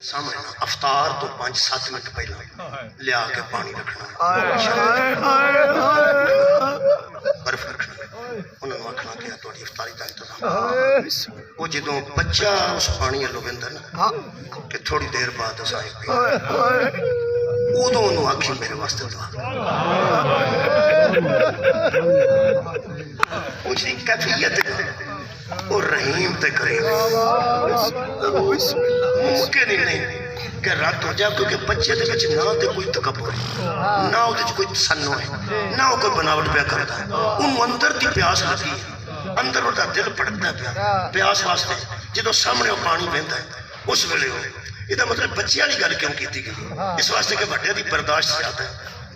सामने ना अवतार तो 5-7 मिनट पहला लिया के पानी रखना, बर्फ रखना, उन्होंने आखना कि थोड़ी इफ्तारी का इंतजाम। वो जो बच्चा उस पानी वालों बंदा ना कि थोड़ी देर बाद असा उदों उन्होंने आखी मेरे वास्ते दुआ। उसकी कैफियत और रहीम ते करीम मुमकिन ही नहीं कि रद्द हो जाए, क्योंकि बच्चे दे विच ना तो कोई तकब्बुर है, ना उहदे च कोई तसन्नो है, ना वो कोई बनावट पिया करता है। उन्होंने अंदर की प्यास लगी है, अंदर उसका दिल भड़कता पिया प्यास वास्ते। जो सामने वो पानी बहता है उस वेले इसका मतलब बच्चे वाली गल क्यों की गई? इस वास्ते कि वड्डियां दी बर्दाश्त ज्यादा है,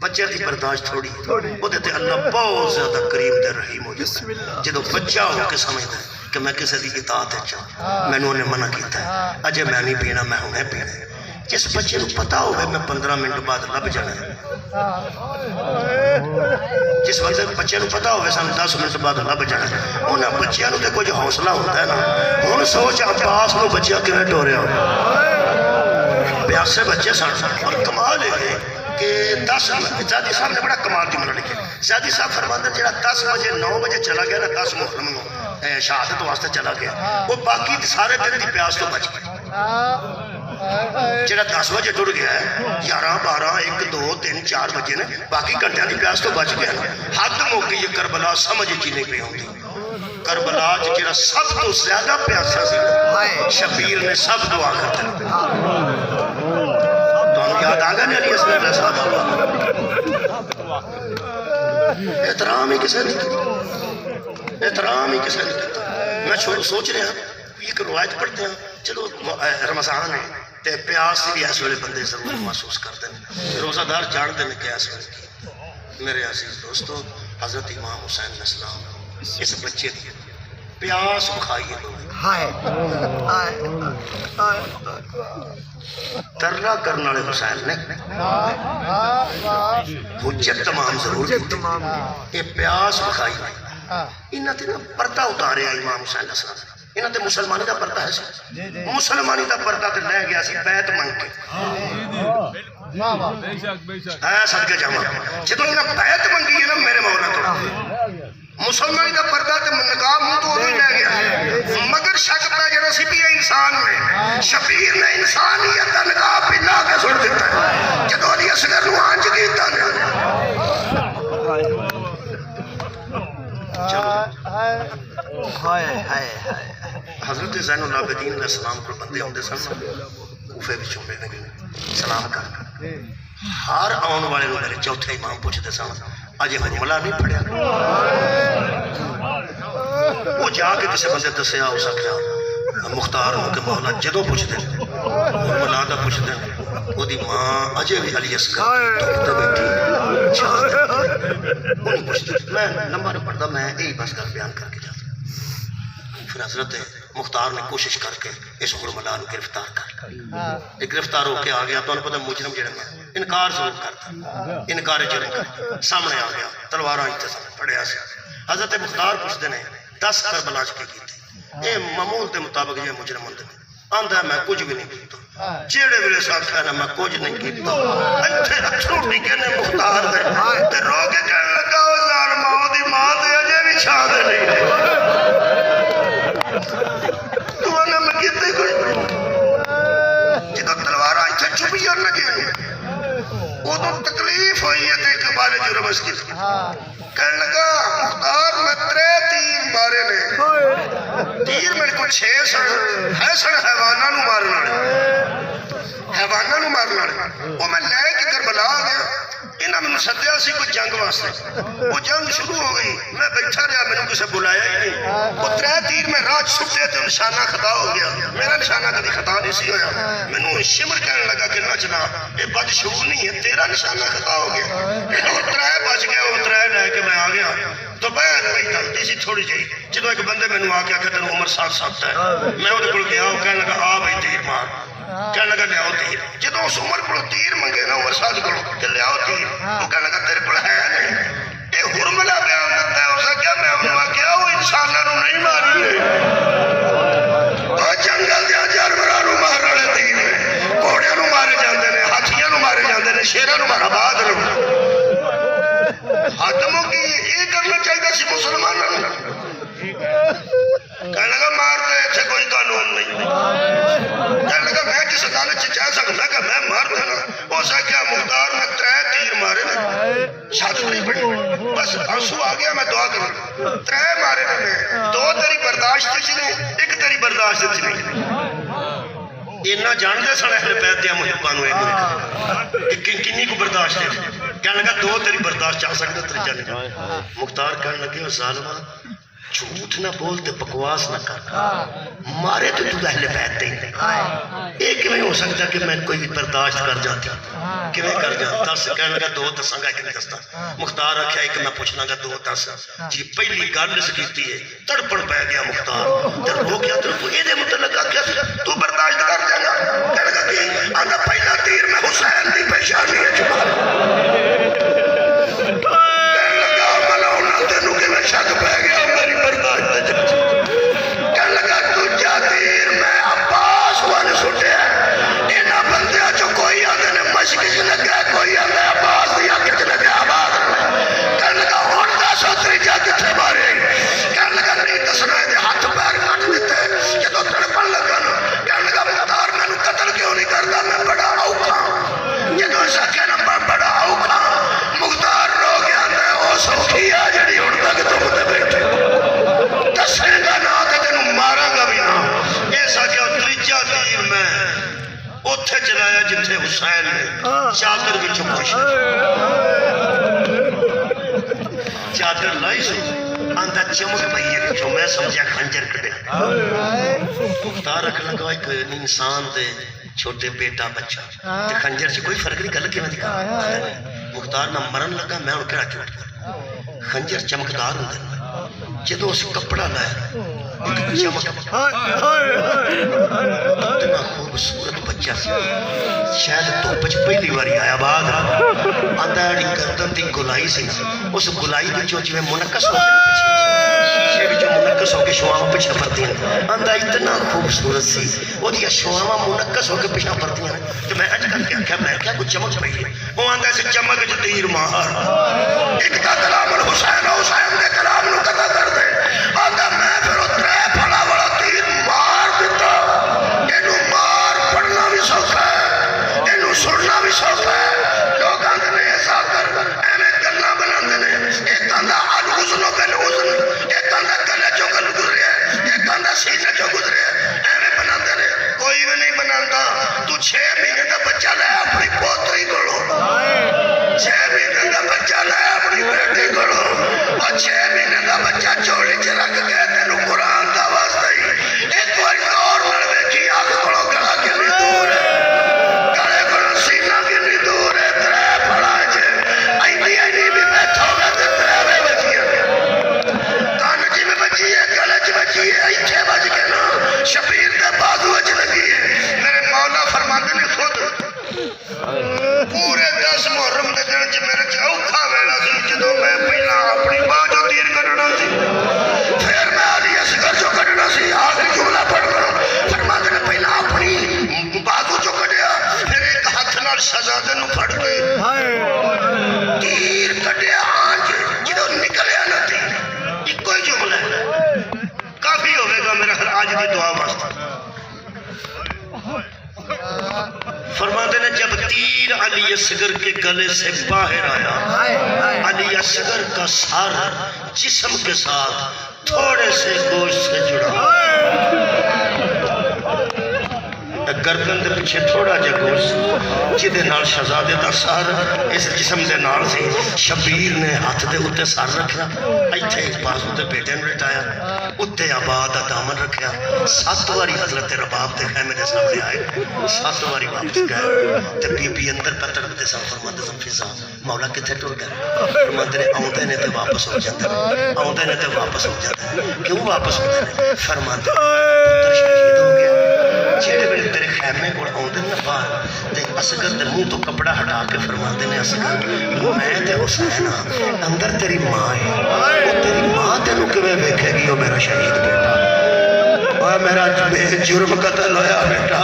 बच्चे की बर्दाश्त थोड़ी। उहदे अल्लाह बहुत ज्यादा करीम ते रहीम हो जाता है। जो बच्चा होकर समझता है कि मैं किसी की इताअत मैनू उन्हें मना किया है, अजे मैं नहीं पीना, मैं हुणे पीना है। जिस बच्चे को पता होगा मैं 15 मिनट बाद लभ जाना है, जिस बच्चे को पता होगा सानू 10 मिनट बाद लभ जाना है, उन्होंने बच्चों को कुछ हौसला होता है ना। हुण सोच अब्बास को बच्चा किवें टोरिया प्यासे बच्चे सन। और कमाल है कि 10 जादी साहब ने बड़ा कमाल जुमला लिखे। जादी साहब फरमाते जो 10 बजे 9 बजे चला गया ना, 10 मुहर्रम को शहादत वास्ते चला गया, वो बाकी सारे दिन की प्यास तो बच गया। जो 10 बजे टुर गया है 11, 12, 1, 2, 3, 4 बजे ने बाकी घंटिया की प्यास तो बच गया। हद मौके ये करबला समझ ही नहीं पी आती। करबला जो सब तो ज्यादा प्यासा सी शबीर ने सब दुआ करते याद आ गया नहीं अली असगर साहब। एहतराम ही किसी ने एहतराम ही किसी ने किया। मैं सोच रहा एक रवायत पढ़ते हैं, चलो रमजान है तो प्यास भी इस वे बंदे जरूर महसूस करते हैं, रोजादार जानते हैं कि इस वे मेरे अजीज दोस्तों हजरत इमाम हुसैन अलैहिस्सलाम इस बच्चे की प्यास खाइए लोग तरला करने वाले हुसैन ने हुज्जत तमाम जरूर की ये प्यास खाई। इन्होंने ना पर्दा उतारिया इमाम हुसैन अलैहिस्सलाम, इन्होंने तो मुसलमानी का पर्दा है, मुसलमानी का पर्दा तो लै गया सी बैत मंग के सदके जावा। जो इन्हें बैत मंगी है ना मेरे मौला तो मुसलमानी का पर्दा तो निकाह मुंह तो उदों लै गया, मगर शक पै जाना सी भी इंसान में शबीर ने इंसानियत का निकाह पिला के सुट दिता है। जो अली असगर नूं आंज कीता ने हजरत ज़ैनुल आबिदीन अलैहिस्सलाम को बंदे आते सन कूफे विचों सलाम कर हर आने वाले मेरे चौथे इमाम पूछते सन अजे हुरमला नहीं पढ़िया। वो जाके किसी बंदे दसिया उस आख्या मुख्तार के मौला जो पुछते हुरमला का पुछते ओदी मां अजे भी अली असगर पुछती। मैं लंबा नहीं पढ़ता, मैं यही बस गल बयान करके जाता। फिर हजरत मुख्तार ने कोशिश करके इस हुरमला को गिरफ्तार कर गिरफ्तार होकर आ गया। तो पता मुजरम जो इनकार जरूर करता, इनकार जुर्म कर सामने आ गया, तलवार इतने पड़िया से। हजरत मुख्तार पुछते हैं 10 करबला की ये मामूल के मुताबिक जो मुजरम होंगे आंदा मैं कुछ भी नहीं किया, जेड़े वेले आख्या ना मैं कुछ नहीं किया। इत्थे अथरू टिके ने मुख्तार दे ते रो के कहने लगा ओ जान मां दी मां ते अजे भी छाद नहीं तू ना मैं किते कोई जो तलवार इत्थे चुपी और लगे उदों तकलीफ हुई है ते कबाले जुर्म की कहने लगा मुख्तार मैं 3 तीर मारे ने, तीर मेरे को 6 सन है सन हैवाना मारने वाले, हैवाना मारने वाले। वो मैं लैके करबला आ गया, इन्हें मैंने सद्या सी कोई जंग वास्ते, वो जंग शुरू हो गई, मैं बैठा रहा, मैंने किसी बुलाया ही नहीं। वो 3 तीर में रात छुटे तो निशाना खता हो गया, मेरा निशाना कभी खता नहीं सी होया। मैनू शिमर कहने लगा कि नचना ये बदशूर नहीं है, तेरा निशाना खता हो गया। 3 बच गया, वो 3 लैके मैं आ गया। दोपहर पई चलती सी थोड़ी जी, जो एक बंदे मैनू आके आखिया तेन उम्र 7 है, मैं वो गया, वो कहने लगा आ भाई तीर मार, कहने लगा लियाओ तीर। जो उस उम्र को तीर मंगे ना उम्र 7 को लियाओ तीर, वो कहने लगा तेरे को है नहीं। ये हुरमला बयान दिता है, उसने क्या मैं उन्होंने क्या वो इंसानों को नहीं मारी जंगल के जानवरों मारने तीर शेरा मारा बाद हद मुकी ये करना चाहिए सी मुसलमानों कहने लगा मारते इतने कोई कानून नहीं कहने लगा मैं जिस अदालत च जा सकता कि मैं मार देना उस आख्या मुख्तार मैं 3 तीर मारे ने शहादत नहीं पड़ी बस आंसू आ गया मैं दुआ कर 3 मारे ने 2 तेरी बर्दाश्त च ने 1 तेरी बर्दाश्त च नहीं इन्ना जानते सन अहले बैत दे मुल्कां नूं कि किन्नी को बर्दाश्त है कहने लगा 2 तेरी बर्दाश्त आ सकदा त्रीजा नहीं मुख्तार कहने लगे ओ जालिमा झूठ ना बोलते बकवास ना कर मारे तो तू अहले बैत दे ये किवें हो सकता कि मैं कोई बर्दाश्त कर जाती किवें कर जा 10 कहने लगा 2 दसांगा कि नहीं दसदा मुख्तार आख्या एक मैं पूछ लांगा 2 10 जी पहली गल इस कीती है तड़पण पै गया मुख्तार ते रो गया तो तू एदे मुतलक आख्या तू बर्दाश्त कर जाएगा कहने लगा कि आंदा पहला तीर मैं हुसैन दी पेशानी है चुमा शक पै गया मेरी बर्दाश्त कह लगा दूजा तीर मैं अब्बास वाले सुटे इन्होंने बंदे चो कोई आते ने मशक च लगा कोई आता अब्बास की अख च लगा आबाद कह लगा हुण दस त्रीजा किथे मारे कह लगा नहीं दसना हाथ पैर कट दिते जो तड़पन लगा ना कह लगा मुख्तार मैनू कतल क्यों नहीं करता मैं बड़ा औखा जो सके ना मैं बड़ा औखा मुख्तार रो गया ओ सौखी आ जी हुण तक तुम बैठे दसेगा ना तो तेन मारांगा भी ना इस आख्या त्रीजा तीर मैं उथे चलाया जिथे हुसैन ने चादर विचों खुश चादर लाई सी आंदा चमक पई है विचों मैं समझा खंजर कढ़िया मुख्तार रख लगा एक इंसान दे छोटे बेटा बच्चा ते खंजर च कोई फर्क नहीं गल किवें दी मुख्तार ना मरन लगा मैं हुण केड़ा झूठ खंजर चमकदार होंगे जो उस कपड़ा लाया चमक इतना खूबसूरत बच्चा शायद धुप च पहली बार आया बाद आंदा गर्दन की गुलाई सी उस गुलाई जिवें मुनक्कस मुनक्कस होकर छुआवां पिछा परदियां आंदा इतना खूबसूरत सी ओहदी छुआवां मुनक्कस होकर पिछा परदियां तो मैं अज करके आख्या मैं क्या कुछ चमक पई है वो आंदा इस चमक च तीर मार एक का कलाम हुसैन हुसैन दे कलाम नूं कदा कर दे आंदा मैं फिर 3 फला वाला तीर मार दिता इनू मार पढ़ना भी सौखा है इनू सुनना भी सौखा है लोग आंदे ने ऐसा कर एवें गल्लां बनांदे ने एक आंदा अल हुस्न बिल हुस्न एक आंदा गले चो गल गुजरिया एक आंदा सीने चो गुजरिया एवें बनांदे ने कोई भी नहीं बनांदा तू 6 महीने का बच्चा ले अपनी पोतरी कोलों 6 महीने का बच्चा ले अपनी बेटी कोलों और 6 महीने का बच्चा चोली च रख के तेन कुरान का वास्ता ही एक बार गौर नाल वेखी अख कोलों गला कितनी दूर है गले कोलों सीना कितनी दूर है 3 फड़ा च ऐनी भी बैठा होगा तो 3 बचियां कन च भी बची है गले च बची है इत्थे बज के ना शबीर के बाजू च लगी है मेरे मौला फरमाते ने खुद पूरे 10 मुहर्रम के दिन च मेरे च औखा वेला सी जो मैं पहला अपनी बाह चो तीर कटना सी फिर मैं अली असगर चो कटना सी आखिरी जुमला पढ़ करो फरमाते ने पहला अपनी बाजू चो कटिया फिर एक हाथ नाल शहजादे नूं फड़ के तीर कटिया आंच जो निकलिया ना तीर इको ही जुमला काफी होगा मेरा आज की दुआ वास्ते फरमाते ने जब तीर अली असगर के गले से बाहर आया अली असगर का सर जिस्म के साथ थोड़े से गोश्त से जुड़ा गर्दन के पीछे थोड़ा जा गोश्त जिदे नाल शहजादे का सर इस जिस्म के नाल सी शबीर ने हाथ के उत्ते सर रखा इत्थे बाजू के बेटे ने लिटाया उत्ते आबाद का दामन रखा 7 बारी हजरत रबाब के खैमे के सामने आए 7 बारी वापस गए तो बीबी अंदर पतड़ते सन फरमाते सन फिजा मौला कितने टुर गए फरमाते ने आउंदे ने तो वापस हो जाते आउंदे ने तो वापस हो जाते क्यों वापस होते हैं फरमाते पुत्र शहीद हो गया जेड़े वेले तेरे खैमे को आउंदे ना बाहर ते असगर दे मुंह तो कपड़ा हटा के फरमाते ने असगर मैं ते हुसैन हां अंदर तेरी मां है वो तेरी मां तेनू किवें वेखेगी ओ मेरा शहीद बेटा ओ मेरा बेजुर्म कत्ल होया बेटा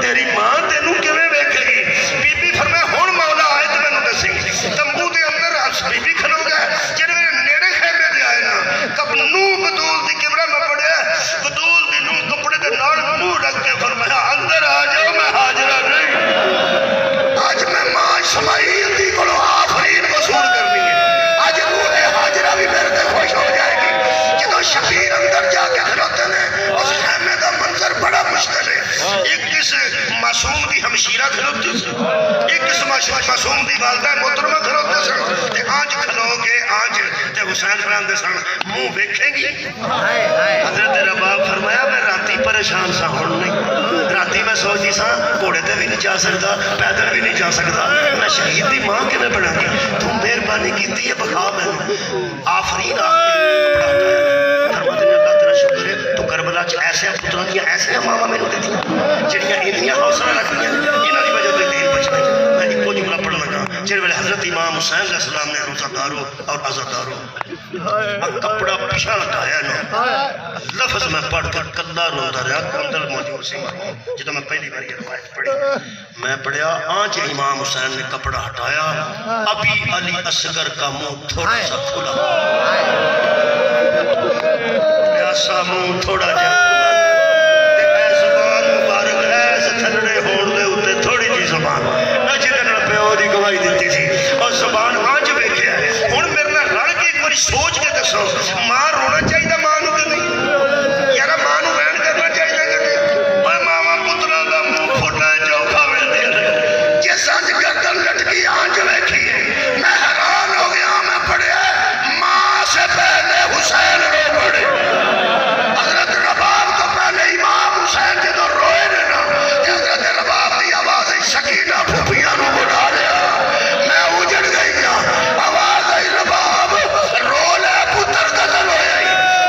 तेरी मां तेनू किवें वेखेगी बीबी फरमाए हुण मौला आए दी हमशीरा खलोती सी, एक मासूम दी वालदा मोहतरमा खलोते सन ते आंज खलो के आंज ते हुसैन फरमांदे सन मुंह वेखेंगी। हजरत रबाब फरमाया मैं राती परेशान सा हुण नहीं, राती मैं सोचदी सा घोड़े ते भी नहीं जा सकता, पैदल भी नहीं जा सकता, मैं शहीद दी मां किवें बनांगी, तू मेहरबानी कीती है बखा मैनूं आफरीन शुक्र है तू करबला च ऐसे पुत्रों दी ऐसे मावां मैनूं दित्तियां जिहड़ियां इन्नियां हौसला रखदियां, इन्हां दी वजह ते दीन बचना। मैं इक्को जुमला पढ़न लगा जिहड़े वेले हजरत इमाम हुसैन अलैहि सलाम ने रोज़ादारों और आज़ादारों कपड़ा पिछा हटाया ना, लफ्ज मैं पढ़ कर कल्ला रोंदा रहा। अंदर मौजूद सी जो मैं पहली बार रिवायत पढ़ी, मैं पढ़िया आज इमाम हुसैन ने कपड़ा हटाया, अभी अली असगर का मुंह थोड़ा सा खुला, प्यासा मुंह थोड़ा जा जुबान मुबारक ऐसे थल्ले होण दे उत्ते थोड़ी जी जुबान जिहदे नाल प्यो दी गवाही दित्ती सी और जुबान अज वेखिया। हुण मेरे नाल रल के एक बारी सोच के दसो, मां रोना चाहिए मां नूं कि नहीं यार, मां नूं वहन करना चाहिए कि नहीं? ओए मावां पुत्तरां दा मुंह फुटना चौखा मिलदे ने, जिस अज गर्दन लटकी अज वेखी मैं हैरान हो गया। मैं पढ़िया मां से पहले हुसैन रो पड़े, हजरत रबाब तो पहले इमाम हुसैन जो रोए ने ना, हजरत रबाब की आवाज सकीना फूफिया नूं बुला लिया, मैं उजड़ गई आवाज आई रबाब रो ले पुत्र कतल होया,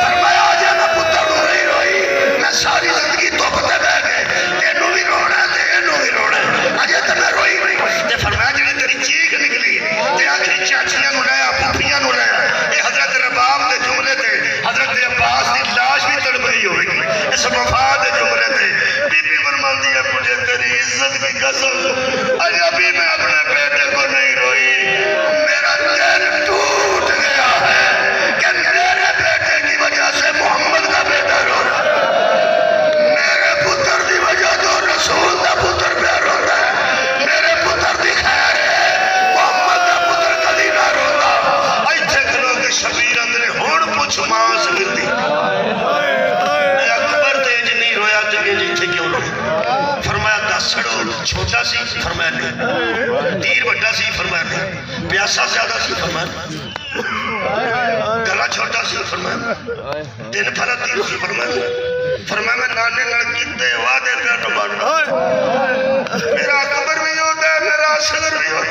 फरमाया जे मैं पुत्र नूं नहीं रोई मैं सारी जिंदगी धुप ते बह गए, तेनू भी रोना ते इनू भी रोना, अजे तो मैं रोई नहीं। ते फरमाया जिहड़ी तेरी चीख निकली ते आखिरी चाचियां नूं लाया फूफियां नूं लाया, ये हजरत रबाब दे जुमले ते हजरत अब्बास की लाश भी तड़प रही होगी, इस वफा के जुमले थे बीबी फरमाती है मुझे तेरी इज्जत की कसम आज अभी मैं अपने बेटे को नहीं रोई, मेरा दिल टूट गया है कि मेरे बेटे की वजह से मोहम्मद का बेटा रो रहा है, मेरे पुत्र की वजह तो रसूल का पुत्र प्यार रोता है, मेरे पुत्र की खैर है मोहम्मद का पुत्र कभी ना रोता। इत्थे खलो के शबीर अंदर हुण पुछ मां सगिरदी अकबर तेज नहीं रोया तो इत्थे क्यों रोया? फरमाया दस छड़ो छोटा सी, फरमाया नहीं, तीर बड़ा सी, फरमाया नहीं, प्यासा ज्यादा सी, फरमाया गला छोटा सी, फरमाया दिन फला तीर सी, फरमाया मैं नाने नाल कीते वादे पे निभाना, मेरा अकबर भी होता है मेरा असगर भी होता